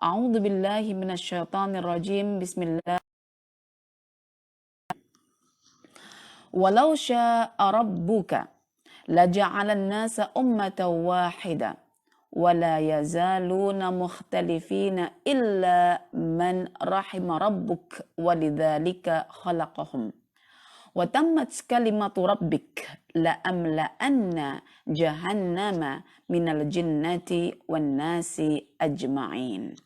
A'udzu billahi minasyaitonir rajim. Bismillah. Walau syaa rabbuka laja'alan nasa ummatan wahida wa la yazaluna mukhtalifina illa man rahima rabbuk walidzalika khalaqahum. Wa tammat kalimatu rabbik la amla'anna jahannama minal jinnati wan nasi ajma'in.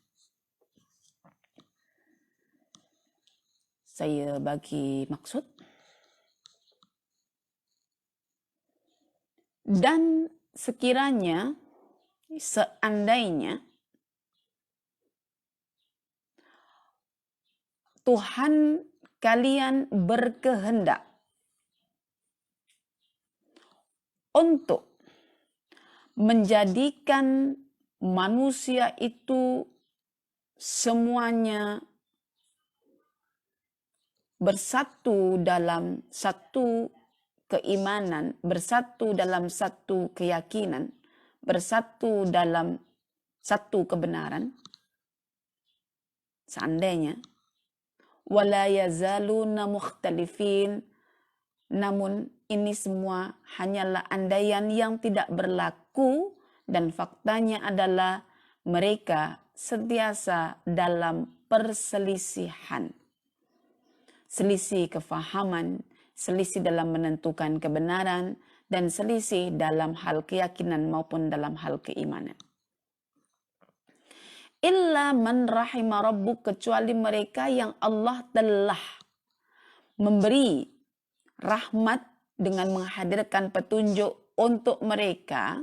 Saya bagi maksud. Dan sekiranya, seandainya Tuhan kalian berkehendak untuk menjadikan manusia itu semuanya bersatu dalam satu keimanan, bersatu dalam satu keyakinan, bersatu dalam satu kebenaran. Seandainya, wala yazaluna mukhtalifin, namun ini semua hanyalah andaian yang tidak berlaku, dan faktanya adalah mereka sentiasa dalam perselisihan. Selisih kefahaman, selisih dalam menentukan kebenaran, dan selisih dalam hal keyakinan maupun dalam hal keimanan. Illa man rahima rabbuk, kecuali mereka yang Allah telah memberi rahmat dengan menghadirkan petunjuk untuk mereka,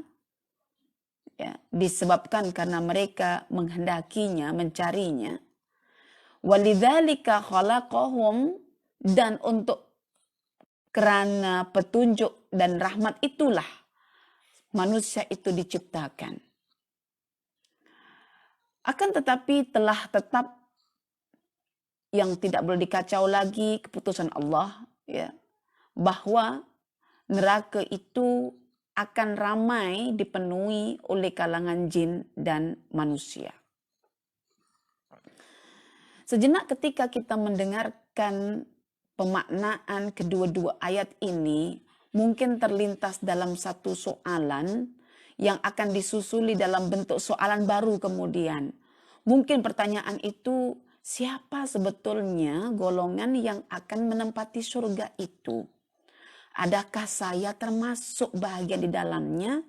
ya, disebabkan karena mereka menghendakinya, mencarinya. Walidzalika khalaqahum, dan untuk karena petunjuk dan rahmat itulah manusia itu diciptakan. Akan tetapi telah tetap yang tidak boleh dikacau lagi keputusan Allah, ya, bahwa neraka itu akan ramai dipenuhi oleh kalangan jin dan manusia. Sejenak ketika kita mendengarkan pemaknaan kedua-dua ayat ini, mungkin terlintas dalam satu soalan yang akan disusuli dalam bentuk soalan baru kemudian. Mungkin pertanyaan itu, siapa sebetulnya golongan yang akan menempati surga itu? Adakah saya termasuk bahagian di dalamnya?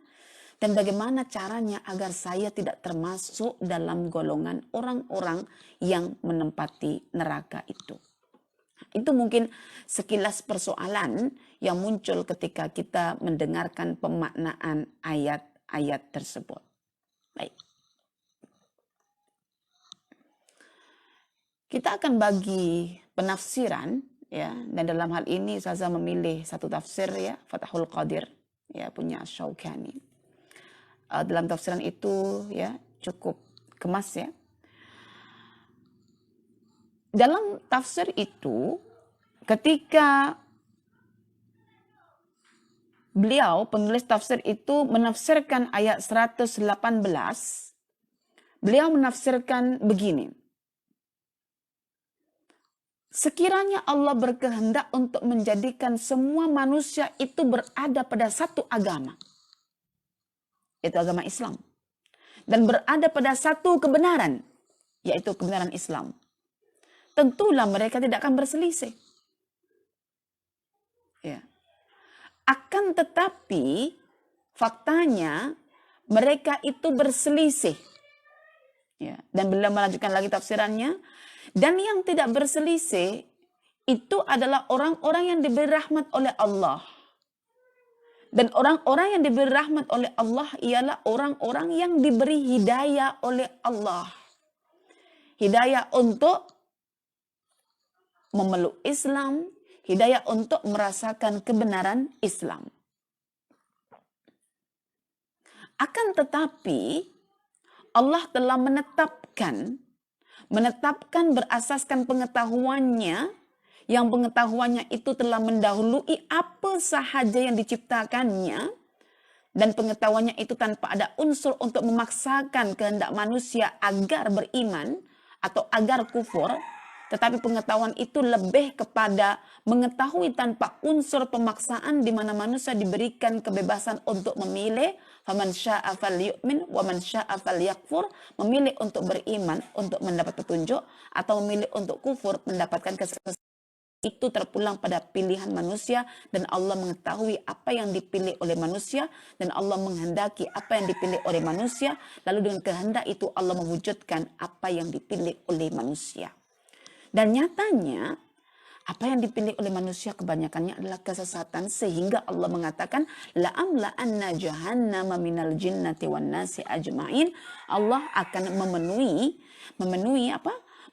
Dan bagaimana caranya agar saya tidak termasuk dalam golongan orang-orang yang menempati neraka itu? Itu mungkin sekilas persoalan yang muncul ketika kita mendengarkan pemaknaan ayat-ayat tersebut. Baik. Kita akan bagi penafsiran, ya, dan dalam hal ini saya memilih satu tafsir, ya, Fathul Qadir, ya, punya Asy-Syaukani. Dalam tafsiran itu, ya, cukup kemas, ya. Dalam tafsir itu, ketika beliau, penulis tafsir itu menafsirkan ayat 118, beliau menafsirkan begini. Sekiranya Allah berkehendak untuk menjadikan semua manusia itu berada pada satu agama, yaitu agama Islam, dan berada pada satu kebenaran, yaitu kebenaran Islam, tentulah mereka tidak akan berselisih. Ya. Akan tetapi faktanya mereka itu berselisih. Ya. Dan beliau melanjutkan lagi tafsirannya. Dan yang tidak berselisih itu adalah orang-orang yang diberi rahmat oleh Allah. Dan orang-orang yang diberi rahmat oleh Allah ialah orang-orang yang diberi hidayah oleh Allah. Hidayah untuk memeluk Islam, hidayah untuk merasakan kebenaran Islam. Akan tetapi Allah telah menetapkan berasaskan pengetahuannya, yang pengetahuannya itu telah mendahului apa sahaja yang diciptakannya, dan pengetahuannya itu tanpa ada unsur untuk memaksakan kehendak manusia agar beriman atau agar kufur, tetapi pengetahuan itu lebih kepada mengetahui tanpa unsur pemaksaan di mana manusia diberikan kebebasan untuk memilih, faman syaa'a falyu'min wa man syaa'a falyakfur, memilih untuk beriman untuk mendapat petunjuk atau memilih untuk kufur mendapatkan kesesatan. Itu terpulang pada pilihan manusia, dan Allah mengetahui apa yang dipilih oleh manusia, dan Allah menghendaki apa yang dipilih oleh manusia, lalu dengan kehendak itu Allah mewujudkan apa yang dipilih oleh manusia. Dan nyatanya apa yang dipilih oleh manusia kebanyakannya adalah kesesatan, sehingga Allah mengatakan la'amla'anna jahannama minal jinnati wan nasi ajma'in. Allah akan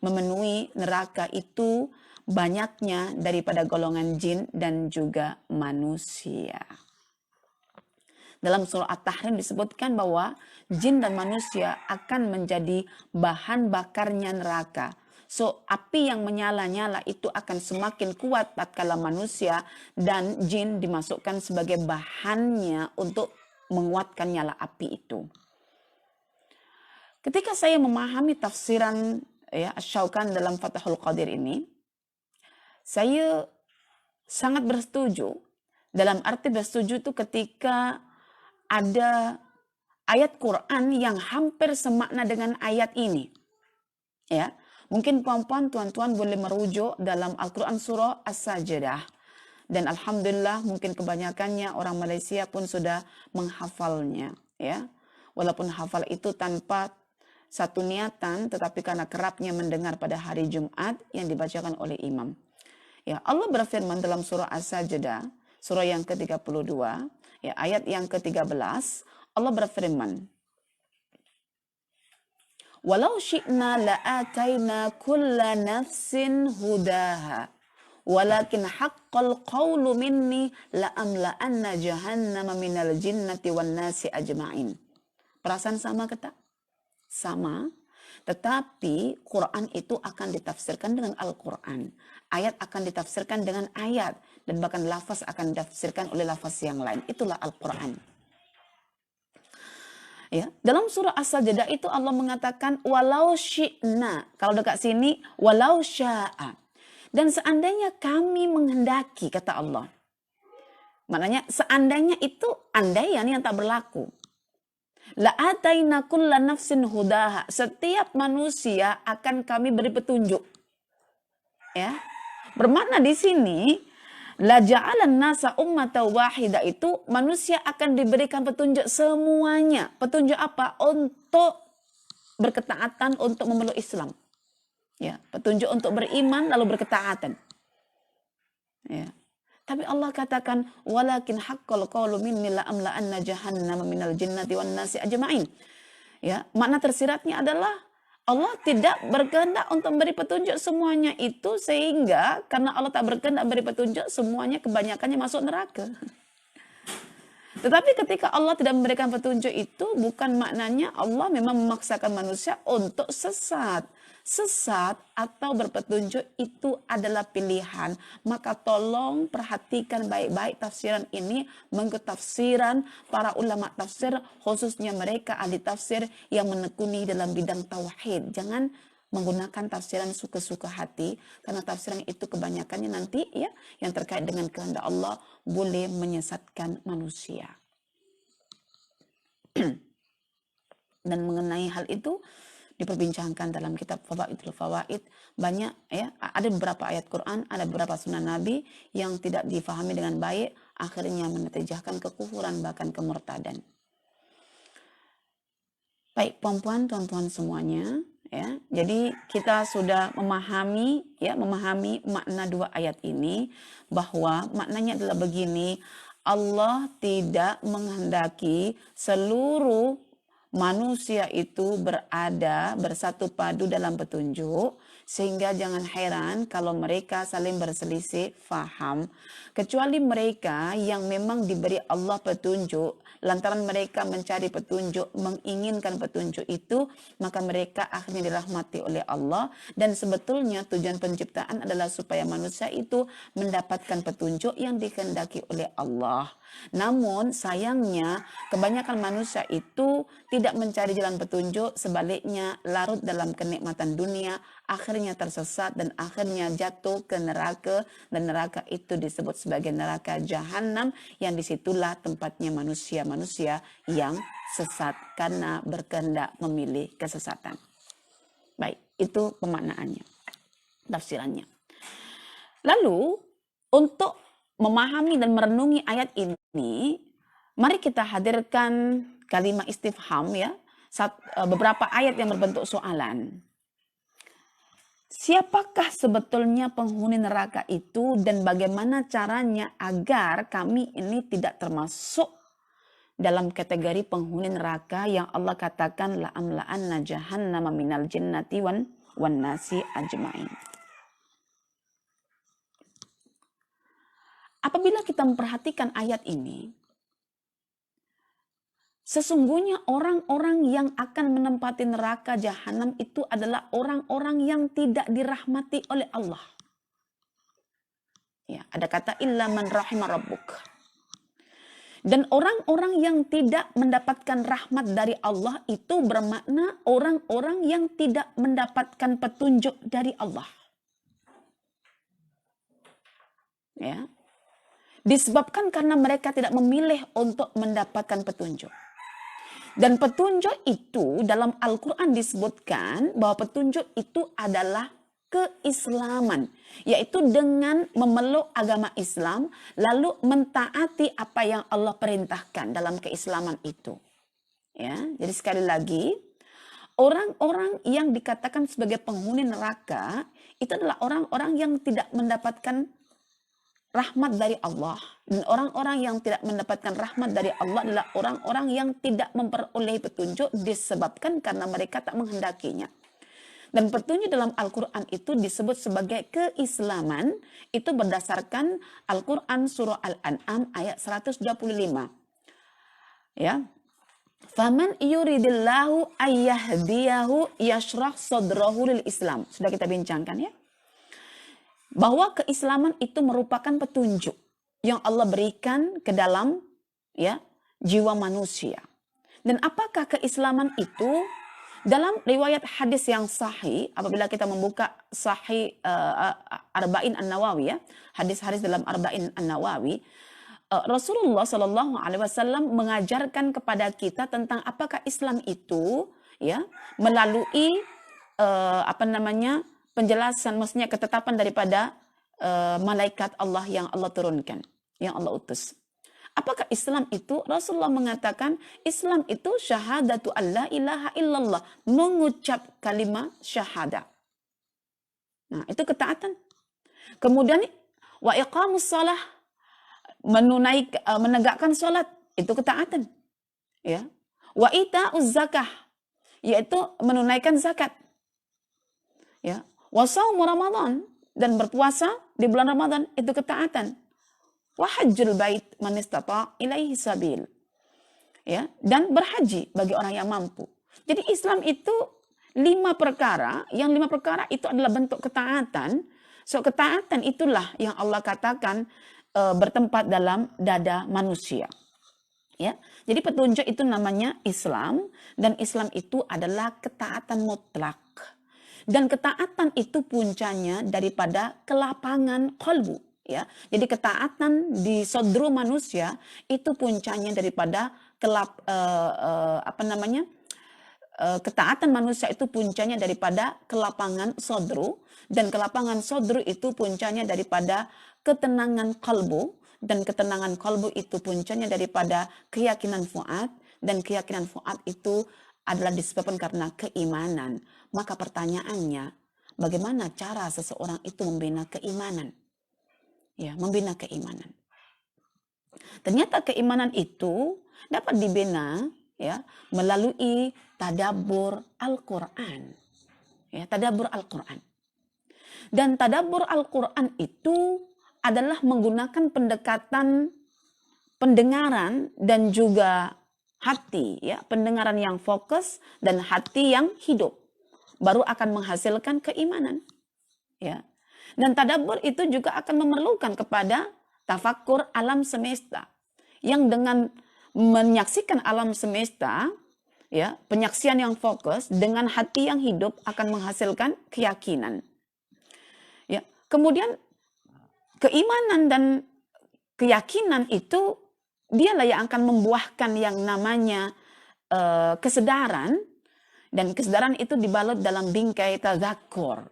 memenuhi neraka itu banyaknya daripada golongan jin dan juga manusia. Dalam surah At-Tahrim disebutkan bahwa jin dan manusia akan menjadi bahan bakarnya neraka. So, api yang menyala-nyala itu akan semakin kuat tatkala manusia dan jin dimasukkan sebagai bahannya untuk menguatkan nyala api itu. Ketika saya memahami tafsiran Asy-Syaukani dalam Fathul Qadir ini, saya sangat bersetuju. Dalam arti bersetuju itu ketika ada ayat Quran yang hampir semakna dengan ayat ini. Ya, mungkin puan-puan, tuan-tuan boleh merujuk dalam Al-Quran surah As-Sajdah. Dan alhamdulillah mungkin kebanyakannya orang Malaysia pun sudah menghafalnya. Ya, walaupun hafal itu tanpa satu niatan, tetapi karena kerapnya mendengar pada hari Jumat yang dibacakan oleh imam. Ya, Allah berfirman dalam surah As-Sajdah, surah yang ke-32, ya, ayat yang ke-13, Allah berfirman, "Walau syi'na la'ataina kulla nafsin hudaha, walakin haqqal qawlu minni la'amla'anna jahannama minal jinnati wan nasi ajma'in." Perasaan sama kata? Sama. Tetapi Quran itu akan ditafsirkan dengan Al-Quran. Ayat akan ditafsirkan dengan ayat. Dan bahkan lafaz akan ditafsirkan oleh lafaz yang lain. Itulah Al-Quran. Ya, dalam surah As-Sajdah itu Allah mengatakan walau syi'na. Kalau dekat sini walau sya'a. Dan seandainya kami menghendaki, kata Allah. Maknanya seandainya itu andaian yang tak berlaku. La'ataina kulla nafsin hudaha. Setiap manusia akan kami beri petunjuk. Ya. Bermakna di sini la ja'alan nasa ummatan wahida, itu manusia akan diberikan petunjuk semuanya. Petunjuk apa? Untuk berketaatan, untuk memeluk Islam. Ya, petunjuk untuk beriman lalu berketaatan. Ya. Tapi Allah katakan walakin haqqal qawlu minni la'amla'anna jahannama minal jinnati wan nasi ajma'in. Ya, makna tersiratnya adalah Allah tidak berkehendak untuk memberi petunjuk semuanya itu, sehingga karena Allah tak berkehendak memberi petunjuk, semuanya kebanyakannya masuk neraka. Tetapi ketika Allah tidak memberikan petunjuk itu bukan maknanya Allah memang memaksakan manusia untuk sesat. Sesat atau berpetunjuk itu adalah pilihan. Maka tolong perhatikan baik-baik tafsiran ini, mengikut tafsiran para ulama tafsir, khususnya mereka ahli tafsir yang menekuni dalam bidang tauhid. Jangan menggunakan tafsiran suka-suka hati, karena tafsiran itu kebanyakannya nanti ya yang terkait dengan kehendak Allah boleh menyesatkan manusia. Dan mengenai hal itu diperbincangkan dalam kitab Fawaidul Fawaid. Banyak ya, ada beberapa ayat Quran, ada beberapa sunnah Nabi yang tidak difahami dengan baik, akhirnya menetijahkan kekufuran bahkan kemurtadan. Baik, puan-puan, tuan-tuan semuanya, ya. Jadi kita sudah memahami makna dua ayat ini, bahwa maknanya adalah begini: Allah tidak menghendaki seluruh manusia itu berada bersatu padu dalam petunjuk, sehingga jangan heran kalau mereka saling berselisih faham. Kecuali mereka yang memang diberi Allah petunjuk, lantaran mereka mencari petunjuk, menginginkan petunjuk itu, maka mereka akhirnya dirahmati oleh Allah. Dan sebetulnya tujuan penciptaan adalah supaya manusia itu mendapatkan petunjuk yang dikehendaki oleh Allah. Namun sayangnya kebanyakan manusia itu tidak mencari jalan petunjuk, sebaliknya larut dalam kenikmatan dunia, akhirnya tersesat dan akhirnya jatuh ke neraka, dan neraka itu disebut sebagai neraka jahanam, yang disitulah tempatnya manusia-manusia yang sesat karena berkehendak memilih kesesatan. Baik, itu pemaknaannya, tafsirannya. Lalu untuk memahami dan merenungi ayat ini, mari kita hadirkan kalimat istifham ya, beberapa ayat yang berbentuk soalan. Siapakah sebetulnya penghuni neraka itu dan bagaimana caranya agar kami ini tidak termasuk dalam kategori penghuni neraka yang Allah katakan la'amla'anna jahannama minal jinnati wan nasi ajmain. Apabila kita memperhatikan ayat ini, sesungguhnya orang-orang yang akan menempati neraka jahanam itu adalah orang-orang yang tidak dirahmati oleh Allah. Ya, ada kata illa man rahima rabbuk. Dan orang-orang yang tidak mendapatkan rahmat dari Allah itu bermakna orang-orang yang tidak mendapatkan petunjuk dari Allah. Ya. Disebabkan karena mereka tidak memilih untuk mendapatkan petunjuk. Dan petunjuk itu dalam Al-Quran disebutkan bahwa petunjuk itu adalah keislaman, yaitu dengan memeluk agama Islam lalu mentaati apa yang Allah perintahkan dalam keislaman itu. Ya, jadi sekali lagi, orang-orang yang dikatakan sebagai penghuni neraka itu adalah orang-orang yang tidak mendapatkan rahmat dari Allah. Dan orang-orang yang tidak mendapatkan rahmat dari Allah adalah orang-orang yang tidak memperoleh petunjuk disebabkan karena mereka tak menghendakinya. Dan petunjuk dalam Al-Quran itu disebut sebagai keislaman, itu berdasarkan Al-Quran surah Al-An'am ayat 125. Ya. Faman yuridillahu ayyahdiyahu yashrah sadrahu lil Islam. Sudah kita bincangkan ya. Bahwa keislaman itu merupakan petunjuk yang Allah berikan ke dalam ya jiwa manusia. Dan apakah keislaman itu? Dalam riwayat hadis yang sahih, apabila kita membuka sahih Arba'in An-Nawawi ya, hadis-hadis dalam Arba'in An-Nawawi, Rasulullah Shallallahu Alaihi Wasallam mengajarkan kepada kita tentang apakah Islam itu ya melalui penjelasan, maksudnya ketetapan daripada malaikat Allah yang Allah turunkan, yang Allah utus. Apakah Islam itu? Rasulullah mengatakan Islam itu syahadatu alla ilaha illallah, mengucap kalimat syahadah. Nah, itu ketaatan. Kemudian wa iqamus shalah, menegakkan salat, itu ketaatan. Ya. Wa ita'uz zakah, yaitu menunaikan zakat. Ya. Wa shaumu Ramadan, dan berpuasa di bulan Ramadan, itu ketaatan. Wa hajjul bait man istata' ilaihi sabil. Ya, dan berhaji bagi orang yang mampu. Jadi Islam itu 5 perkara, yang 5 perkara itu adalah bentuk ketaatan. So ketaatan itulah yang Allah katakan bertempat dalam dada manusia. Ya. Jadi petunjuk itu namanya Islam, dan Islam itu adalah ketaatan mutlak. Dan ketaatan itu puncanya daripada kelapangan qalbu, ya. Jadi ketaatan di sodru manusia itu puncanya daripada ketaatan manusia itu puncanya daripada kelapangan sodru, dan kelapangan sodru itu puncanya daripada ketenangan qalbu, dan ketenangan qalbu itu puncanya daripada keyakinan fuad, dan keyakinan fuad itu adalah disebabkan karena keimanan. Maka pertanyaannya, bagaimana cara seseorang itu membina keimanan? Ya, membina keimanan. Ternyata keimanan itu dapat dibina ya melalui tadabbur Al-Quran. Ya, tadabbur Al-Quran. Dan tadabbur Al-Quran itu adalah menggunakan pendekatan pendengaran dan juga hati, ya, pendengaran yang fokus dan hati yang hidup, baru akan menghasilkan keimanan, ya. Dan tadabbur itu juga akan memerlukan kepada tafakkur alam semesta, yang dengan menyaksikan alam semesta, ya, penyaksian yang fokus dengan hati yang hidup akan menghasilkan keyakinan. Ya, kemudian keimanan dan keyakinan itu dialah yang akan membuahkan yang namanya kesadaran, dan kesadaran itu dibalut dalam bingkai tazakkur.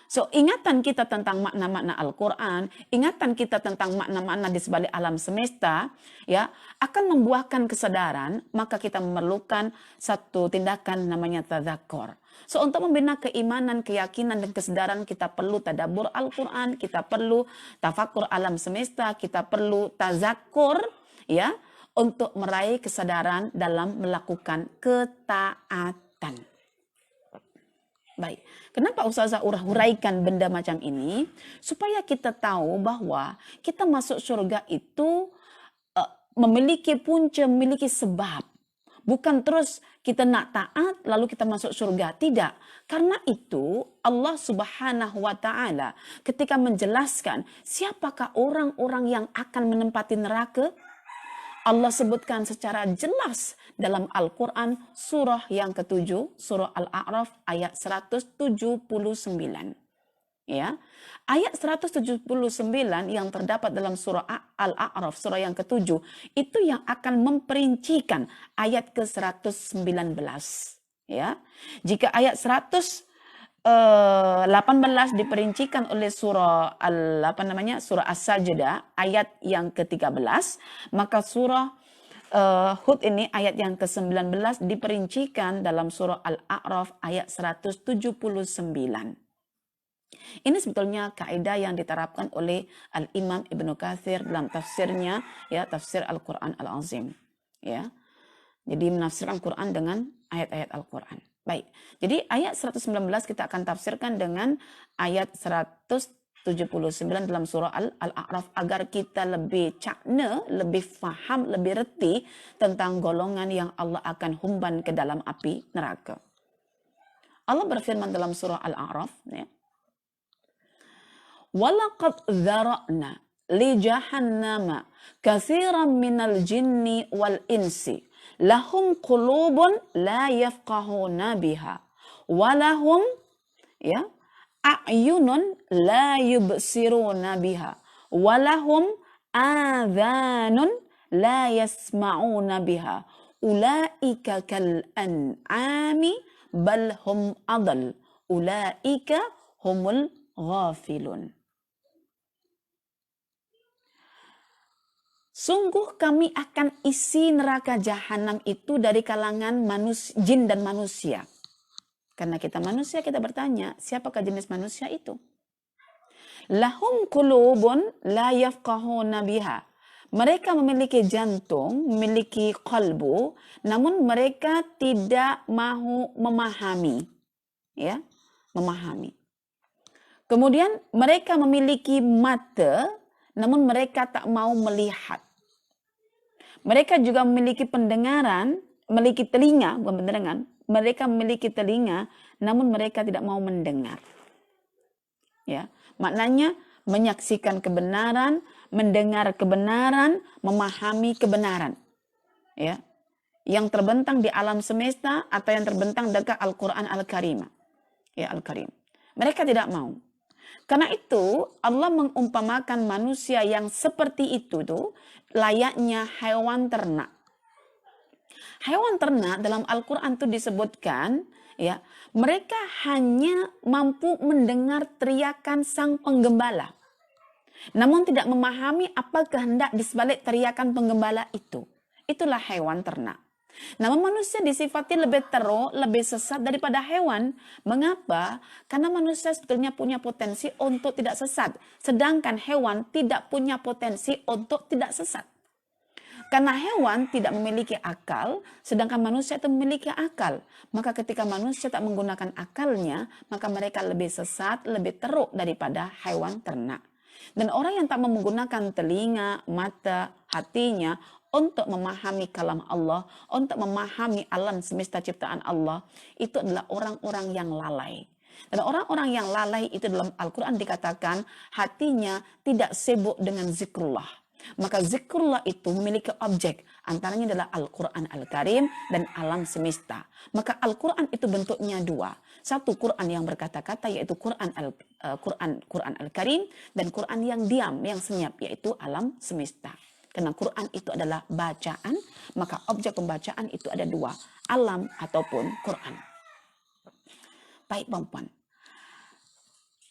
So, ingatan kita tentang makna-makna Al-Quran, ingatan kita tentang makna-makna di sebalik alam semesta, ya, akan membuahkan kesadaran, maka kita memerlukan satu tindakan namanya tazakkur. So, untuk membina keimanan, keyakinan, dan kesadaran, kita perlu tadabbur Al-Quran, kita perlu tafakkur alam semesta, kita perlu tazakkur, ya, untuk meraih kesadaran dalam melakukan ketaatan. Baik, kenapa Ustazah huraikan benda macam ini? Supaya kita tahu bahwa kita masuk surga itu memiliki punca, memiliki sebab. Bukan terus kita nak taat lalu kita masuk surga. Tidak. Karena itu Allah Subhanahu wa Ta'ala ketika menjelaskan siapakah orang-orang yang akan menempati neraka, Allah sebutkan secara jelas dalam Al-Quran surah yang ke-7, surah Al-A'raf ayat 179. Ya, ayat 179 yang terdapat dalam surah Al-A'raf, surah yang ke-7, itu yang akan memperincikan ayat ke-119. Ya, jika ayat 18 diperincikan oleh surah surah As-Sajdah ayat yang ke-13, maka surah Hud ini ayat yang ke-19 diperincikan dalam surah Al-A'raf ayat 179. Ini sebetulnya kaidah yang diterapkan oleh Al-Imam Ibnu Katsir dalam tafsirnya, ya, tafsir Al-Quran Al-Azim, ya. Jadi menafsirkan Quran dengan ayat-ayat Al-Quran. Baik, jadi ayat 119 kita akan tafsirkan dengan ayat 179 dalam surah Al-A'raf agar kita lebih cakna, lebih faham, lebih reti tentang golongan yang Allah akan humban ke dalam api neraka. Allah berfirman dalam surah Al-A'raf, ya, وَلَقَدْ ذَرَأْنَا لِجَهَنَّمَ كَثِيرًا مِنَ الْجِنِّ وَالْإِنسِ لَهُمْ قُلُوبٌ لَا يَفْقَهُونَ بِهَا وَلَهُمْ أَعْيُنٌ لَا يُبْصِرُونَ بِهَا وَلَهُمْ آذَانٌ لَا يَسْمَعُونَ بِهَا أُولَئِكَ كَالْأَنْعَامِ بَلْ هُمْ أَضَلُّ أُولَئِكَ هُمُ الْغَافِلُونَ. Sungguh kami akan isi neraka jahanam itu dari kalangan jin dan manusia. Karena kita manusia, kita bertanya, siapakah jenis manusia itu? Lahum qulubun la yafqahuna biha. Mereka memiliki jantung, memiliki qalbu, namun mereka tidak mahu memahami. Ya, memahami. Kemudian mereka memiliki mata, namun mereka tak mau melihat. Mereka juga memiliki pendengaran, memiliki telinga, bukan pendengaran. Mereka memiliki telinga, namun mereka tidak mau mendengar. Ya, maknanya menyaksikan kebenaran, mendengar kebenaran, memahami kebenaran. Ya, yang terbentang di alam semesta atau yang terbentang dekat Al-Quran Al-Karim. Ya, Al-Karim. Mereka tidak mau. Karena itu Allah mengumpamakan manusia yang seperti itu tuh layaknya hewan ternak. Hewan ternak dalam Al-Quran itu disebutkan, ya, mereka hanya mampu mendengar teriakan sang penggembala. Namun tidak memahami apa kehendak di sebalik teriakan penggembala itu. Itulah hewan ternak. Namun manusia disifati lebih teruk, lebih sesat daripada hewan. Mengapa? Karena manusia sebetulnya punya potensi untuk tidak sesat. Sedangkan hewan tidak punya potensi untuk tidak sesat. Karena hewan tidak memiliki akal, sedangkan manusia itu memiliki akal. Maka ketika manusia tak menggunakan akalnya, maka mereka lebih sesat, lebih teruk daripada hewan ternak. Dan orang yang tak menggunakan telinga, mata, hatinya untuk memahami kalam Allah, untuk memahami alam semesta ciptaan Allah, itu adalah orang-orang yang lalai. Dan orang-orang yang lalai itu dalam Al-Quran dikatakan hatinya tidak sibuk dengan zikrullah. Maka zikrullah itu memiliki objek, antaranya adalah Al-Quran Al-Karim dan alam semesta. Maka Al-Quran itu bentuknya dua. Satu Quran yang berkata-kata yaitu Quran Al-Karim, dan Quran yang diam, yang senyap yaitu alam semesta. Karena Quran itu adalah bacaan, maka objek pembacaan itu ada dua, alam ataupun Quran. Baik perempuan,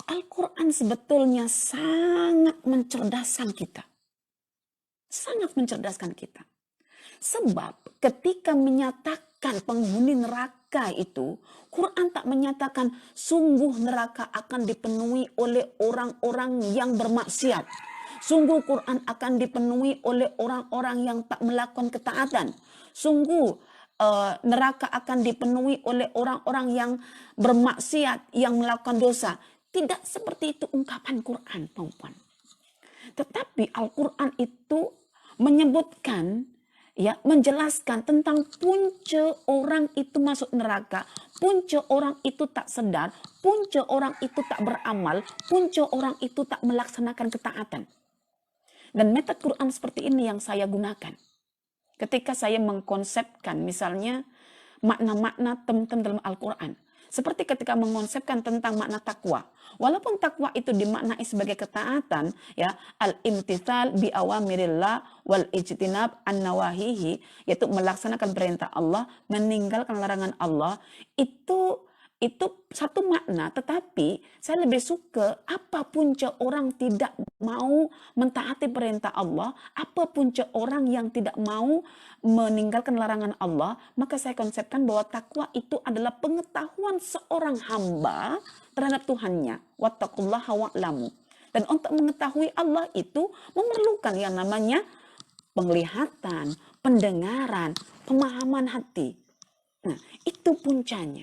Al-Quran sebetulnya sangat mencerdaskan kita. Sangat mencerdaskan kita. Sebab ketika menyatakan penghuni neraka itu, Quran tak menyatakan sungguh neraka akan dipenuhi oleh orang-orang yang bermaksiat. Sungguh Quran akan dipenuhi oleh orang-orang yang tak melakukan ketaatan. Sungguh neraka akan dipenuhi oleh orang-orang yang bermaksiat, yang melakukan dosa. Tidak seperti itu ungkapan Quran, perempuan. Tetapi Al-Quran itu menyebutkan, ya, menjelaskan tentang punca orang itu masuk neraka, punca orang itu tak sedar, punca orang itu tak beramal, punca orang itu tak melaksanakan ketaatan. Dan metode Quran seperti ini yang saya gunakan ketika saya mengkonsepkan misalnya makna-makna tem-tem dalam Al-Quran. Seperti ketika mengonsepkan tentang makna takwa. Walaupun takwa itu dimaknai sebagai ketaatan, ya, al-imtithal bi awamirillah wal ijtinab an nawahihi, yaitu melaksanakan perintah Allah, meninggalkan larangan Allah, itu satu makna. Tetapi saya lebih suka apa punca orang tidak mau mentaati perintah Allah, apa punca orang yang tidak mau meninggalkan larangan Allah, maka saya konsepkan bahwa takwa itu adalah pengetahuan seorang hamba terhadap Tuhannya. Wattaqullaha wa'lamu. Dan untuk mengetahui Allah itu memerlukan yang namanya penglihatan, pendengaran, pemahaman hati. Nah, itu puncanya.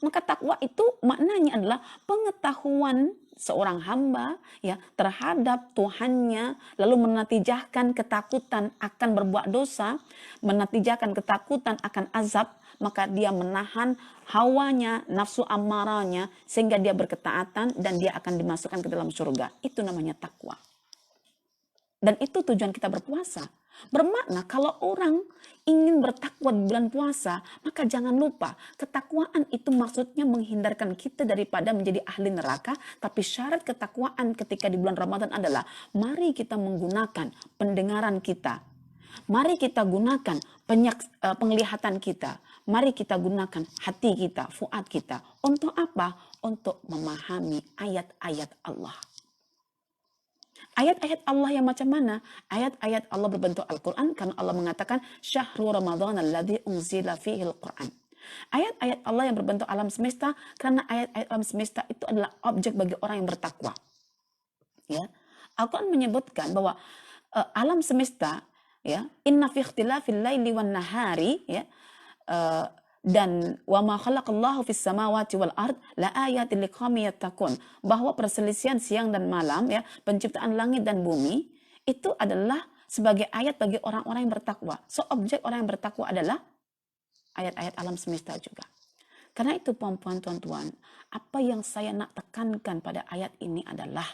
Maka takwa itu maknanya adalah pengetahuan seorang hamba, ya, terhadap Tuhannya, lalu menatijahkan ketakutan akan berbuat dosa, menatijahkan ketakutan akan azab, maka dia menahan hawanya, nafsu amarahnya, sehingga dia berketaatan dan dia akan dimasukkan ke dalam surga. Itu namanya takwa. Dan itu tujuan kita berpuasa. Bermakna kalau orang ingin bertakwa di bulan puasa, maka jangan lupa ketakwaan itu maksudnya menghindarkan kita daripada menjadi ahli neraka. Tapi syarat ketakwaan ketika di bulan Ramadan adalah mari kita menggunakan pendengaran kita, mari kita gunakan penglihatan kita, mari kita gunakan hati kita, fuad kita. Untuk apa? Untuk memahami ayat-ayat Allah. Ayat-ayat Allah yang macam mana? Ayat-ayat Allah berbentuk Al-Quran, karena Allah mengatakan syahrul Ramadan alladzi unzila fihil Quran. Ayat-ayat Allah yang berbentuk alam semesta, karena ayat-ayat alam semesta itu adalah objek bagi orang yang bertakwa. Ya, Al-Quran menyebutkan bahwa alam semesta, ya, inna fi ikhtilafil laili wan nahari, ya, dan wa ma khalaqallahu fis samawati wal ard la ayatin liqaumin yattaqun, bahwa perselisihan siang dan malam, ya, penciptaan langit dan bumi itu adalah sebagai ayat bagi orang-orang yang bertakwa. So objek orang yang bertakwa adalah ayat-ayat alam semesta juga. Karena itu perempuan tuan-tuan, apa yang saya nak tekankan pada ayat ini adalah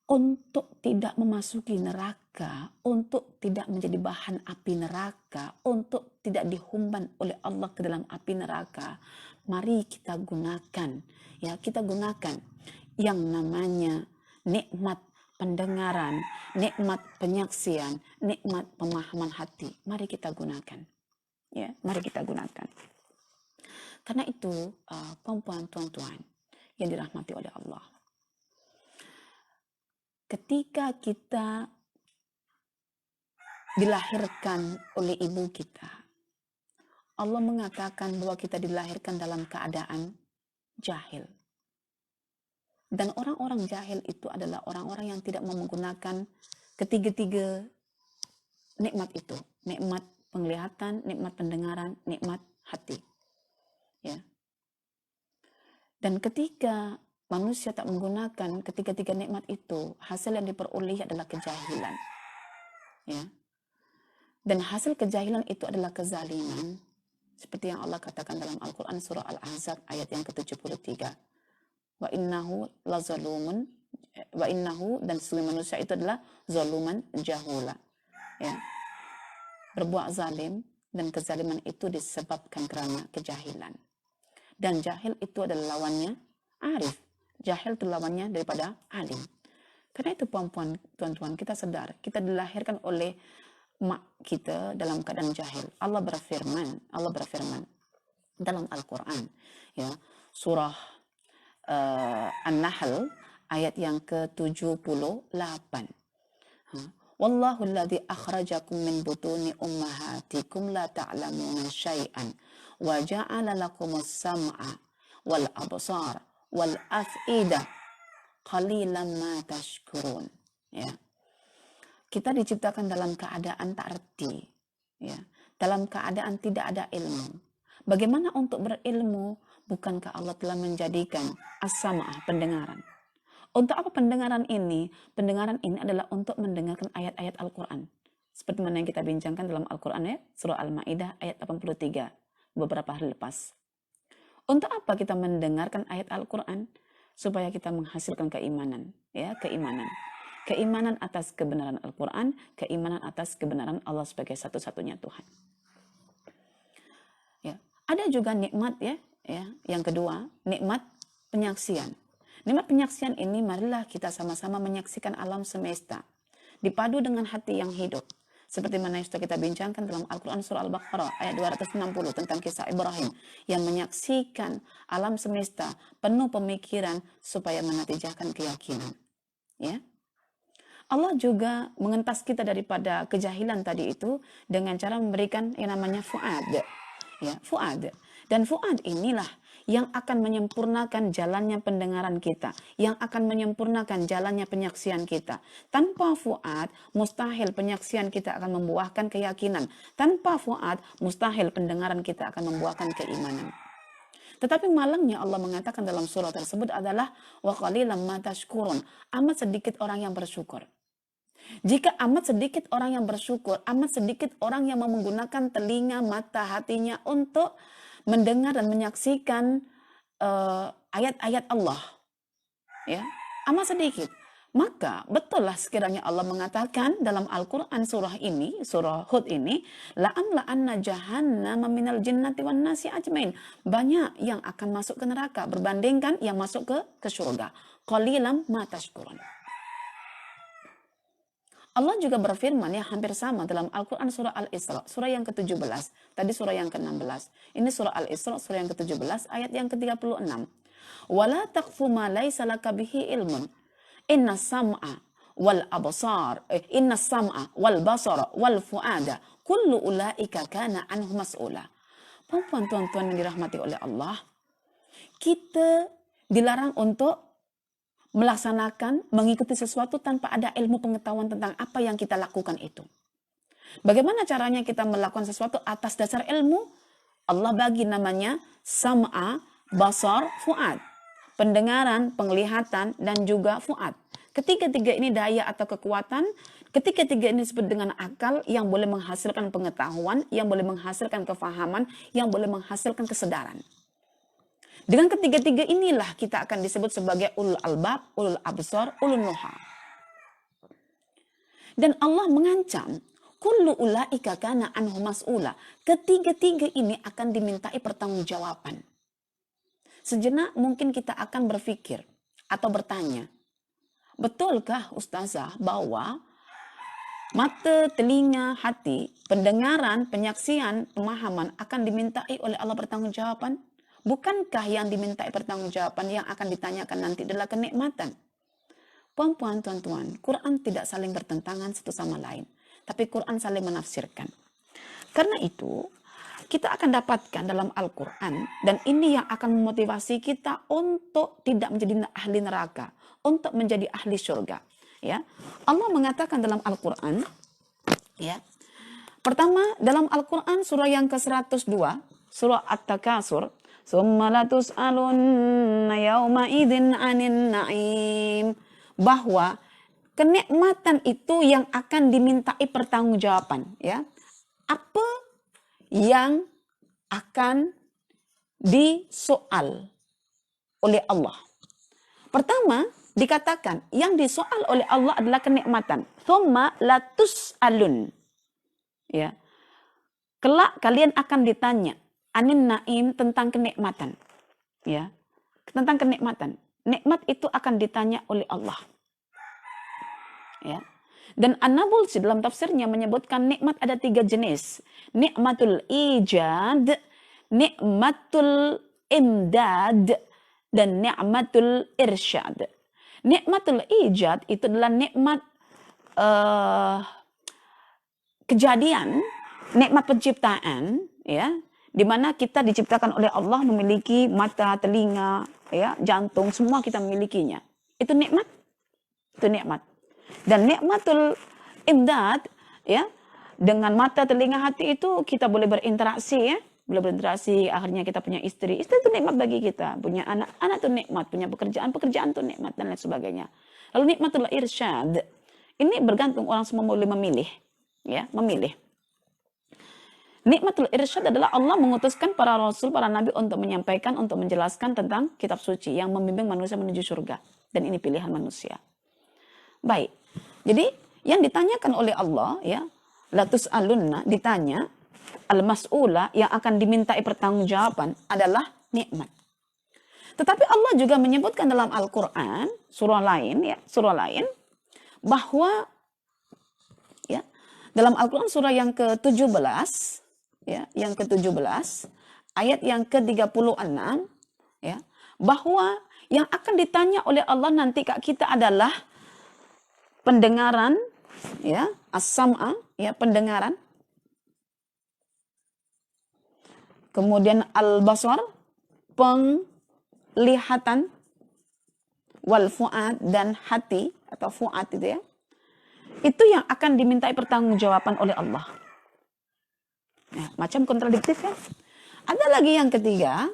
untuk tidak memasuki neraka, untuk tidak menjadi bahan api neraka, untuk tidak dihumban oleh Allah ke dalam api neraka, mari kita gunakan, ya, kita gunakan yang namanya nikmat pendengaran, nikmat penyaksian, nikmat pemahaman hati. Mari kita gunakan, ya, mari kita gunakan. Karena itu, perempuan tuan-tuan yang dirahmati oleh Allah, ketika kita dilahirkan oleh ibu kita, Allah mengatakan bahwa kita dilahirkan dalam keadaan jahil. Dan orang-orang jahil itu adalah orang-orang yang tidak mau menggunakan ketiga-tiga nikmat itu. Nikmat penglihatan, nikmat pendengaran, nikmat hati. Ya. Dan ketika manusia tak menggunakan ketiga-tiga nikmat itu, hasil yang diperoleh adalah kejahilan. Ya. Dan hasil kejahilan itu adalah kezaliman. Seperti yang Allah katakan dalam Al-Quran surah Al-Ahzab ayat yang ke-73. Wa innahu lazalumun wa innahu, dan sesungguhnya manusia itu adalah zaluman jahula. Ya. Berbuat zalim, dan kezaliman itu disebabkan karena kejahilan. Dan jahil itu adalah lawannya arif. Jahil itu lawannya daripada alim. Karena itu puan-puan, tuan-tuan, kita sadar, kita dilahirkan oleh mak kita dalam keadaan jahil. Allah berfirman dalam Al-Quran, ya, surah An-Nahl ayat yang ke-78. Wallahu alladhi akhrajakum min butuni ummahatikum la ta'lamuna syai'an wa ja'ala lakumus sam'a wal absar wal af'idah qalilan ma tashkurun. Ya. Kita diciptakan dalam keadaan tak reti, ya, dalam keadaan tidak ada ilmu. Bagaimana untuk berilmu? Bukankah Allah telah menjadikan as-sam'ah, pendengaran? Untuk apa pendengaran ini? Pendengaran ini adalah untuk mendengarkan ayat-ayat Al-Quran. Seperti mana yang kita bincangkan dalam Al-Quran, ya, surah Al-Ma'idah ayat 83 beberapa hari lepas. Untuk apa kita mendengarkan ayat Al-Quran? Supaya kita menghasilkan keimanan, ya, keimanan. Keimanan atas kebenaran Al-Quran, keimanan atas kebenaran Allah sebagai satu-satunya Tuhan. Ya, ada juga nikmat, ya, yang kedua, nikmat penyaksian. Nikmat penyaksian ini, marilah kita sama-sama menyaksikan alam semesta dipadu dengan hati yang hidup. Seperti mana yang sudah kita bincangkan dalam Al-Quran surah Al-Baqarah ayat 260 tentang kisah Ibrahim yang menyaksikan alam semesta penuh pemikiran supaya menatijahkan keyakinan. Ya. Allah juga mengentas kita daripada kejahilan tadi itu dengan cara memberikan yang namanya fuad. Ya, fuad. Dan fuad inilah yang akan menyempurnakan jalannya pendengaran kita, yang akan menyempurnakan jalannya penyaksian kita. Tanpa fuad, mustahil penyaksian kita akan membuahkan keyakinan. Tanpa fuad, mustahil pendengaran kita akan membuahkan keimanan. Tetapi malangnya Allah mengatakan dalam surah tersebut adalah wa qalilan ma tashkurun. Amat sedikit orang yang bersyukur. Jika amat sedikit orang yang bersyukur, amat sedikit orang yang mau menggunakan telinga, mata, hatinya untuk mendengar dan menyaksikan ayat-ayat Allah, ya, amat sedikit. Maka betullah sekiranya Allah mengatakan dalam Al-Quran surah ini, surah Hud ini, la'amla'anna jahannama minal jinnati wan nasi ajmain. Banyak yang akan masuk ke neraka berbandingkan yang masuk ke surga. Qalilan ma tashkurun. Allah juga berfirman yang hampir sama dalam Al-Quran surah Al-Isra, surah yang ke-17. Tadi surah yang ke-16. Ini surah Al-Isra, surah yang ke-17, ayat yang ke-36. Wala taqfu ma laysa laka bihi ilmun. Inna sam'a wal absar, inna sam'a wal basara wal fuada, kullu ulaika kana anhu mas'ula. Perempuan tuan-tuan yang dirahmati oleh Allah, kita dilarang untuk melaksanakan, mengikuti sesuatu tanpa ada ilmu pengetahuan tentang apa yang kita lakukan itu. Bagaimana caranya kita melakukan sesuatu atas dasar ilmu? Allah bagi namanya sam'a, basar, fuad. Pendengaran, penglihatan, dan juga fuad. Ketiga-tiga ini daya atau kekuatan. Ketiga-tiga ini disebut dengan akal yang boleh menghasilkan pengetahuan, yang boleh menghasilkan kefahaman, yang boleh menghasilkan kesedaran. Dengan ketiga-tiga inilah kita akan disebut sebagai ulul albab, ulul absar, ulul nuha. Dan Allah mengancam, kullu ulaika kana anhu mas'ula. Ketiga-tiga ini akan dimintai pertanggungjawaban. Sejenak mungkin kita akan berpikir atau bertanya, betulkah Ustazah bahwa mata, telinga, hati, pendengaran, penyaksian, pemahaman akan dimintai oleh Allah pertanggungjawaban? Bukankah yang dimintai pertanggungjawaban yang akan ditanyakan nanti adalah kenikmatan? Puan-puan, tuan-tuan, Quran tidak saling bertentangan satu sama lain, tapi Quran saling menafsirkan. Karena itu, kita akan dapatkan dalam Al-Quran, dan ini yang akan memotivasi kita untuk tidak menjadi ahli neraka, untuk menjadi ahli surga. Ya, Allah mengatakan dalam Al-Quran, ya, pertama dalam Al-Quran surah yang ke-102, surah At-Takasur, summa latus'alunna yawma idzin 'anin na'im, bahwa kenikmatan itu yang akan dimintai pertanggungjawaban, ya. Apa yang akan disoal oleh Allah? Pertama, dikatakan yang disoal oleh Allah adalah kenikmatan. Thumma latus'alun. Ya. Kelak kalian akan ditanya anin naim, tentang kenikmatan. Ya. Tentang kenikmatan. Nikmat itu akan ditanya oleh Allah. Ya. Dan An-Nabulsi dalam tafsirnya menyebutkan nikmat ada 3 jenis. Nikmatul ijad, nikmatul imdad, dan nikmatul irsyad. Nikmatul ijad itu adalah nikmat kejadian, nikmat penciptaan, ya, di mana kita diciptakan oleh Allah memiliki mata, telinga, ya, jantung, semua kita memilikinya. Itu nikmat. Itu nikmat. Dan nikmatul imdad, ya, dengan mata, telinga, hati itu kita boleh berinteraksi, ya, boleh berinteraksi, akhirnya kita punya istri. Istri itu nikmat bagi kita, punya anak, anak itu nikmat, punya pekerjaan, pekerjaan itu nikmat, dan lain sebagainya. Lalu nikmatul irsyad, ini bergantung, orang semua boleh memilih, ya, memilih. Nikmatul irsyad adalah Allah mengutuskan para rasul, para nabi untuk menyampaikan, untuk menjelaskan tentang kitab suci yang membimbing manusia menuju surga. Dan ini pilihan manusia. Baik, jadi yang ditanyakan oleh Allah, ya, latus alunna, ditanya, al-mas'ula, yang akan dimintai pertanggungjawaban adalah nikmat. Tetapi Allah juga menyebutkan dalam Al-Quran, surah lain, bahwa, ya, dalam Al-Quran surah yang ke-17, ya, yang ke-17, ayat yang ke-36, ya, bahwa yang akan ditanya oleh Allah nanti kita adalah pendengaran, ya, as-sam'a, ya, pendengaran. Kemudian al-basar, penglihatan, wal fu'ad, dan hati atau fu'ad itu, ya. Itu yang akan dimintai pertanggungjawaban oleh Allah. Ya, macam kontradiktif, ya. Ada lagi yang ketiga,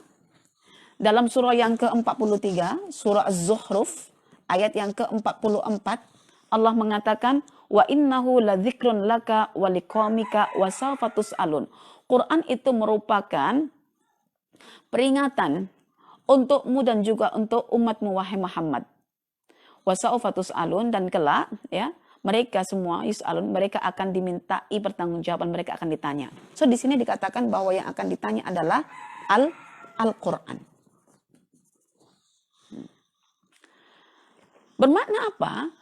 dalam surah yang ke-43, surah Az-Zukhruf, ayat yang ke-44, Allah mengatakan, wa innahu ladzikrun laka wa liqaumika wa sawfa tus'alun. Quran itu merupakan peringatan untukmu dan juga untuk umatmu wahai Muhammad. Wa sawfa tus'alun, dan kelak, ya, mereka semua yus'alun, mereka akan dimintai pertanggungjawaban, mereka akan ditanya. So di sini dikatakan bahwa yang akan ditanya adalah Al-Quran. Bermakna apa?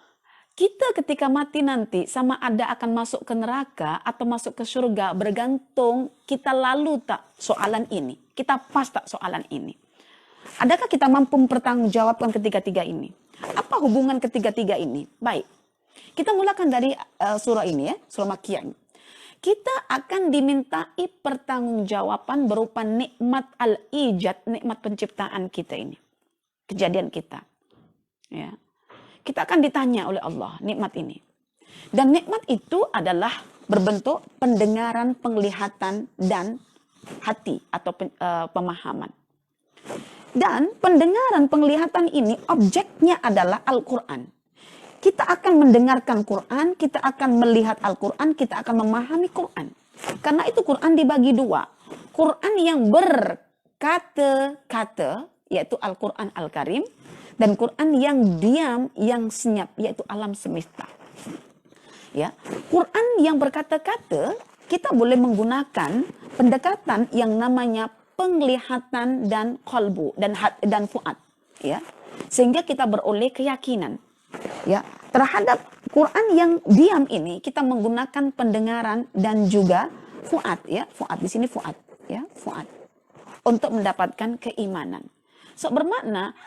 Kita ketika mati nanti sama ada akan masuk ke neraka atau masuk ke surga, bergantung kita lalu tak soalan ini. Kita pas tak soalan ini. Adakah kita mampu mempertanggungjawabkan ketiga-tiga ini? Apa hubungan ketiga-tiga ini? Baik, kita mulakan dari surah ini, ya, surah Makkiyah. Kita akan dimintai pertanggungjawaban berupa nikmat al-ijad, nikmat penciptaan kita ini. Kejadian kita. Ya. Kita akan ditanya oleh Allah nikmat ini. Dan nikmat itu adalah berbentuk pendengaran, penglihatan, dan hati atau pemahaman. Dan pendengaran, penglihatan ini objeknya adalah Al-Quran. Kita akan mendengarkan Quran, kita akan melihat Al-Quran, kita akan memahami Quran. Karena itu Quran dibagi dua. Quran yang berkata-kata, yaitu Al-Quran Al-Karim, dan Quran yang diam, yang senyap, yaitu alam semesta. Ya, Quran yang berkata-kata, kita boleh menggunakan pendekatan yang namanya penglihatan dan qalbu dan fuad, ya, sehingga kita beroleh keyakinan, ya, terhadap Quran yang diam ini kita menggunakan pendengaran dan juga fuad, ya, fuad di sini fuad, ya, fuad, untuk mendapatkan keimanan. So bermakna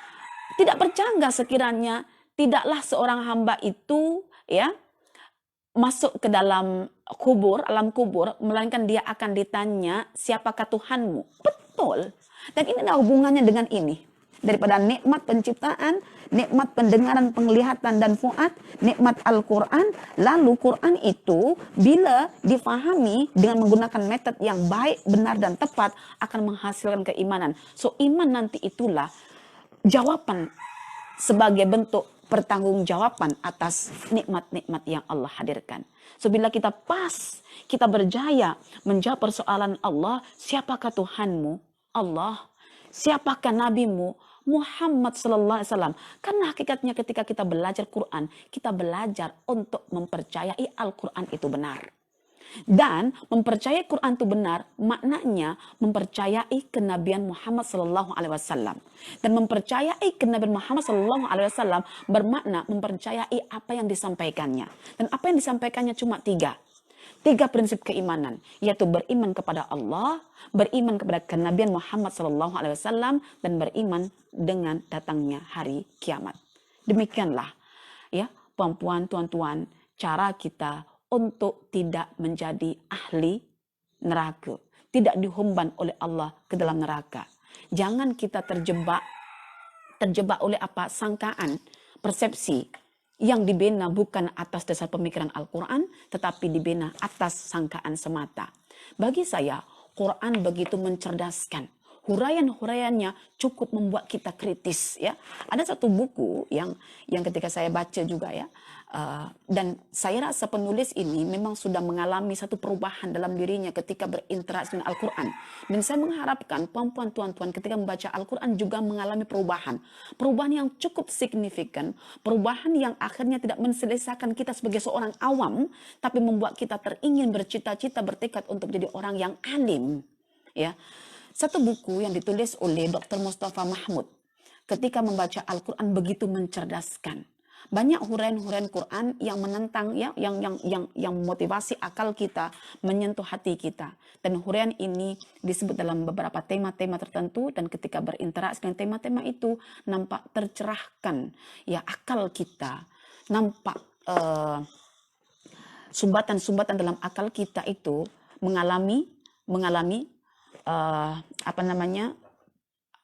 tidak bercanggah sekiranya tidaklah seorang hamba itu, ya, masuk ke dalam kubur, alam kubur, melainkan dia akan ditanya siapakah Tuhanmu. Betul. Dan ini ada hubungannya dengan ini. Daripada nikmat penciptaan, nikmat pendengaran, penglihatan, dan fuad, nikmat Al-Quran. Lalu Quran itu bila difahami dengan menggunakan metode yang baik, benar, dan tepat akan menghasilkan keimanan. So iman nanti itulah jawaban sebagai bentuk pertanggungjawaban atas nikmat-nikmat yang Allah hadirkan. So bila kita pas, kita berjaya menjawab persoalan Allah, siapakah Tuhanmu? Allah. Siapakah nabimu? Muhammad sallallahu alaihi wasallam. Karena hakikatnya ketika kita belajar Quran, kita belajar untuk mempercayai Al-Quran itu benar. Dan mempercayai Quran itu benar, maknanya mempercayai kenabian Muhammad sallallahu alaihi wasallam. Dan mempercayai kenabian Muhammad sallallahu alaihi wasallam bermakna mempercayai apa yang disampaikannya. Dan apa yang disampaikannya cuma tiga. Tiga prinsip keimanan, yaitu beriman kepada Allah, beriman kepada kenabian Muhammad sallallahu alaihi wasallam, dan beriman dengan datangnya hari kiamat. Demikianlah ya, puan-puan, tuan-tuan, cara kita untuk tidak menjadi ahli neraka, tidak dihumban oleh Allah ke dalam neraka. Jangan kita terjebak oleh apa sangkaan, persepsi yang dibina bukan atas dasar pemikiran Al-Quran, tetapi dibina atas sangkaan semata. Bagi saya, Quran begitu mencerdaskan. Huraian-huraiannya cukup membuat kita kritis, ya. Ada satu buku yang ketika saya baca juga, ya, dan saya rasa penulis ini memang sudah mengalami satu perubahan dalam dirinya ketika berinteraksi dengan Al-Quran. Dan saya mengharapkan puan-puan, tuan-tuan ketika membaca Al-Quran juga mengalami perubahan yang cukup signifikan, perubahan yang akhirnya tidak menselesaikan kita sebagai seorang awam, tapi membuat kita teringin, bercita-cita, bertekad untuk jadi orang yang alim, ya. Satu buku yang ditulis oleh Dr. Mustafa Mahmud ketika membaca Al-Quran begitu mencerdaskan. Banyak huraian-huraian Quran yang menentang, ya, yang motivasi akal kita, menyentuh hati kita. Dan huraian ini disebut dalam beberapa tema-tema tertentu, dan ketika berinteraksi dengan tema-tema itu nampak tercerahkan, ya, akal kita, nampak sumbatan-sumbatan dalam akal kita itu mengalami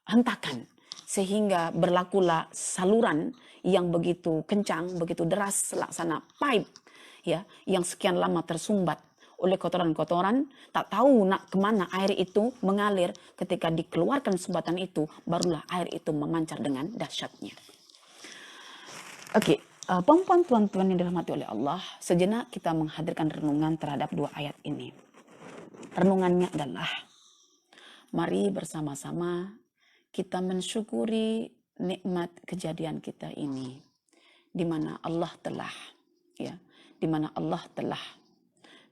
hentakan, sehingga berlakulah saluran yang begitu kencang, begitu deras, laksana pipe, ya, yang sekian lama tersumbat oleh kotoran-kotoran, tak tahu nak kemana air itu mengalir. Ketika dikeluarkan sumbatan itu, barulah air itu memancar dengan dahsyatnya. Oke, puan-puan, tuan-tuan yang dirahmati oleh Allah, sejenak kita menghadirkan renungan terhadap dua ayat ini. Renungannya adalah, mari bersama-sama kita mensyukuri nikmat kejadian kita ini, di mana Allah telah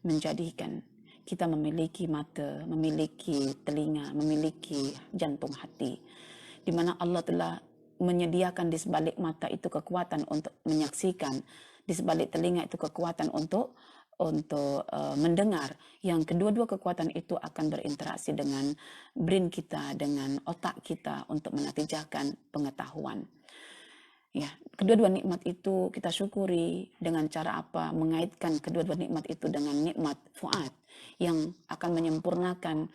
menjadikan kita memiliki mata, memiliki telinga, memiliki jantung hati, di mana Allah telah menyediakan di sebalik mata itu kekuatan untuk menyaksikan, di sebalik telinga itu kekuatan untuk mendengar, yang kedua-dua kekuatan itu akan berinteraksi dengan brain kita, dengan otak kita untuk menatijahkan pengetahuan. Ya, kedua-dua nikmat itu kita syukuri dengan cara apa? Mengaitkan kedua-dua nikmat itu dengan nikmat fuad yang akan menyempurnakan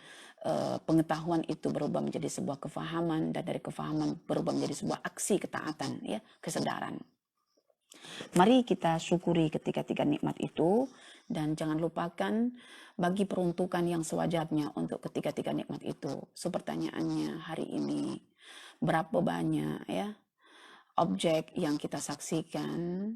pengetahuan itu berubah menjadi sebuah kefahaman, dan dari kefahaman berubah menjadi sebuah aksi ketaatan, ya, kesedaran. Mari kita syukuri ketiga-tiga nikmat itu, dan jangan lupakan bagi peruntukan yang sewajarnya untuk ketiga-tiga nikmat itu. So, pertanyaannya hari ini, berapa banyak, ya, objek yang kita saksikan,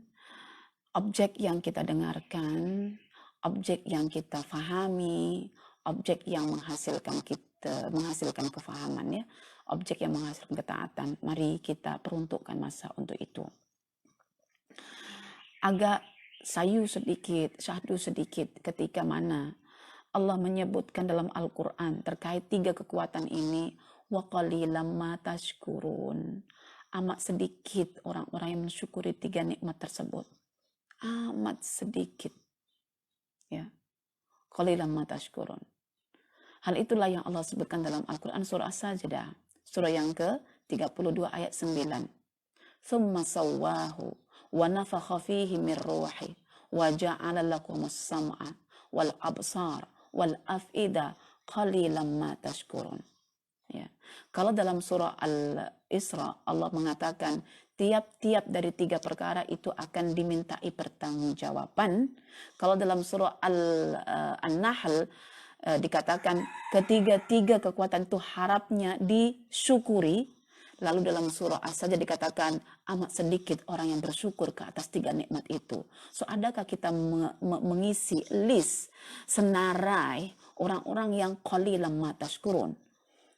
objek yang kita dengarkan, objek yang kita fahami, objek yang menghasilkan kefahaman, ya, objek yang menghasilkan ketaatan. Mari kita peruntukkan masa untuk itu. Agak syahdu sedikit ketika mana Allah menyebutkan dalam Al-Quran terkait tiga kekuatan ini, wa qalilam ma tashkurun. Amat sedikit orang-orang yang mensyukuri tiga nikmat tersebut. Amat sedikit, ya. Qalilam ma tashkurun. Hal itulah yang Allah sebutkan dalam Al-Quran surah As-Sajdah, surah yang ke-32 ayat 9. Thumma sawwahu wa nafakha fihi min ruhi wa ja'ala lakumus sam'a wal absar wal af'ida qalilan ma tashkurun. Ya. Kalau dalam surah Al-Isra Allah mengatakan tiap-tiap dari tiga perkara itu akan dimintai pertanggungjawaban. Kalau dalam surah An-Nahl dikatakan ketiga-tiga kekuatan itu harapnya disyukuri. Lalu dalam surah As-Sajdah dikatakan amat sedikit orang yang bersyukur ke atas tiga nikmat itu. So, adakah kita mengisi list senarai orang-orang yang qalilan ma tashkurun?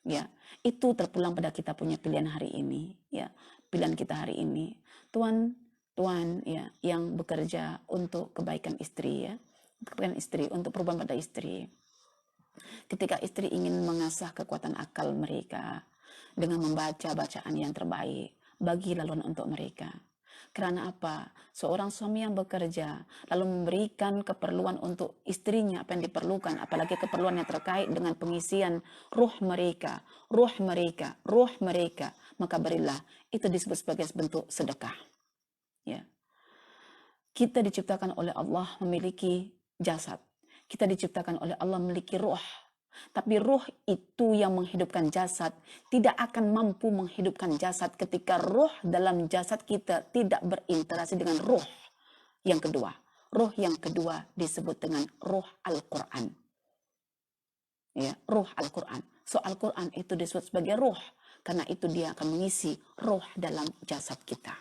Ya, itu terpulang pada kita punya pilihan hari ini, ya. Pilihan kita hari ini. Tuan ya, yang bekerja untuk kebaikan istri, ya. Kebaikan istri, untuk perubahan pada istri. Ketika istri ingin mengasah kekuatan akal mereka dengan membaca bacaan yang terbaik, bagi laluan untuk mereka. Karena apa? Seorang suami yang bekerja lalu memberikan keperluan untuk istrinya apa yang diperlukan, apalagi keperluan yang terkait dengan pengisian ruh mereka, maka berilah, itu disebut sebagai bentuk sedekah. Ya. Kita diciptakan oleh Allah memiliki jasad. Kita diciptakan oleh Allah memiliki ruh. Tapi ruh itu yang menghidupkan jasad tidak akan mampu menghidupkan jasad ketika ruh dalam jasad kita tidak berinteraksi dengan ruh yang kedua. Ruh yang kedua disebut dengan ruh Al-Quran. Ya, ruh Al-Quran. So Al-Quran itu disebut sebagai ruh karena itu dia akan mengisi ruh dalam jasad kita.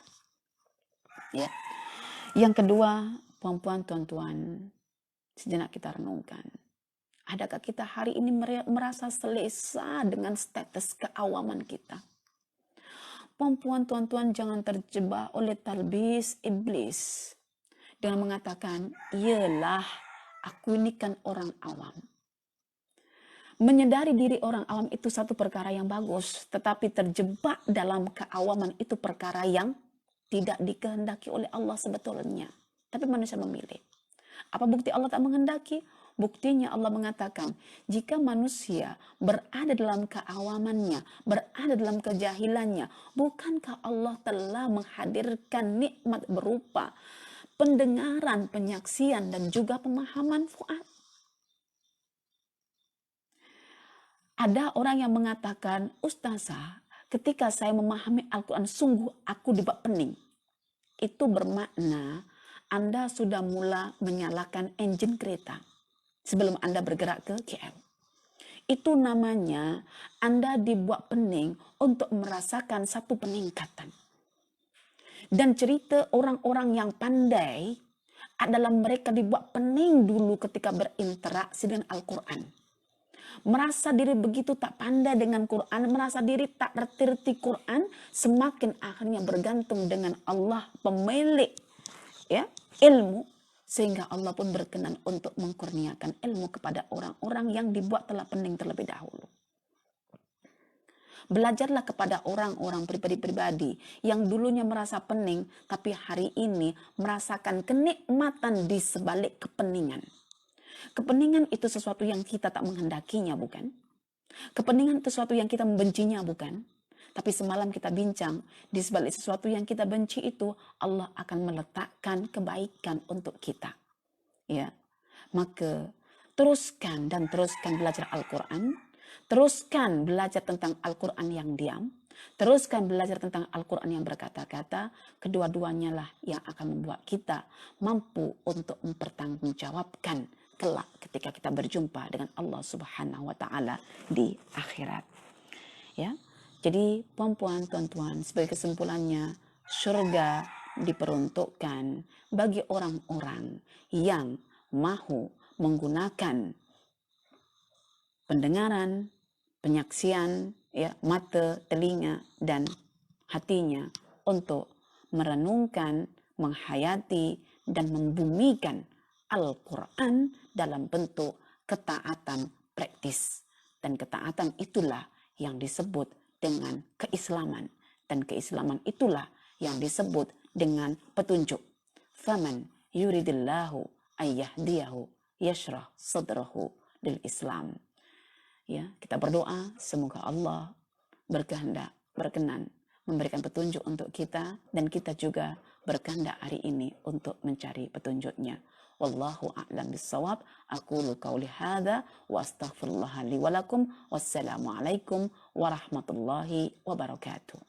Ya. Yang kedua, puan-puan, tuan-tuan, sejenak kita renungkan. Adakah kita hari ini merasa selesa dengan status keawaman kita? Puan-puan, tuan-tuan, jangan terjebak oleh talbis iblis dengan mengatakan, iyalah, aku ini kan orang awam. Menyadari diri orang awam itu satu perkara yang bagus, tetapi terjebak dalam keawaman itu perkara yang tidak dikehendaki oleh Allah sebetulnya. Tapi manusia memilih. Apa bukti Allah tak menghendaki? Buktinya Allah mengatakan, jika manusia berada dalam keawamannya, berada dalam kejahilannya, bukankah Allah telah menghadirkan nikmat berupa pendengaran, penyaksian, dan juga pemahaman fuad? Ada orang yang mengatakan, Ustazah, ketika saya memahami Al-Quran, sungguh aku dibuat pening. Itu bermakna Anda sudah mula menyalakan engine kereta sebelum Anda bergerak ke KL. Itu namanya Anda dibuat pening untuk merasakan satu peningkatan. Dan cerita orang-orang yang pandai adalah mereka dibuat pening dulu ketika berinteraksi dengan Al-Quran. Merasa diri begitu tak pandai dengan Quran, merasa diri tak reti Quran, semakin akhirnya bergantung dengan Allah pemilik ya ilmu, sehingga Allah pun berkenan untuk mengkurniakan ilmu kepada orang-orang yang dibuat telah pening terlebih dahulu. Belajarlah kepada orang-orang pribadi-pribadi yang dulunya merasa pening, tapi hari ini merasakan kenikmatan di sebalik kepeningan. Kepeningan itu sesuatu yang kita tak menghendakinya, bukan? Kepeningan itu sesuatu yang kita membencinya, bukan? Tapi semalam kita bincang, di sebalik sesuatu yang kita benci itu, Allah akan meletakkan kebaikan untuk kita. Ya, maka teruskan belajar Al-Quran, teruskan belajar tentang Al-Quran yang diam, teruskan belajar tentang Al-Quran yang berkata-kata. Kedua-duanya lah yang akan membuat kita mampu untuk mempertanggungjawabkan kelak ketika kita berjumpa dengan Allah Subhanahu wa Ta'ala di akhirat. Ya. Jadi puan-puan, tuan-tuan, sebagai kesimpulannya, surga diperuntukkan bagi orang-orang yang mahu menggunakan pendengaran, penyaksian, ya, mata, telinga, dan hatinya untuk merenungkan, menghayati, dan membumikan Al-Quran dalam bentuk ketaatan praktis. Dan ketaatan itulah yang disebut dengan keislaman, dan keislaman itulah yang disebut dengan petunjuk. Faman yuridillahu ayyahdiyahu yashrah sadrahu lil Islam. Ya, kita berdoa semoga Allah berkenan memberikan petunjuk untuk kita, dan kita juga berkehendak hari ini untuk mencari petunjuknya. Wallahu a'lam bissawab. Aqulu qauli hadza wa astaghfirullah li wa lakum. Wassalamu alaikum warahmatullahi wabarakatuh.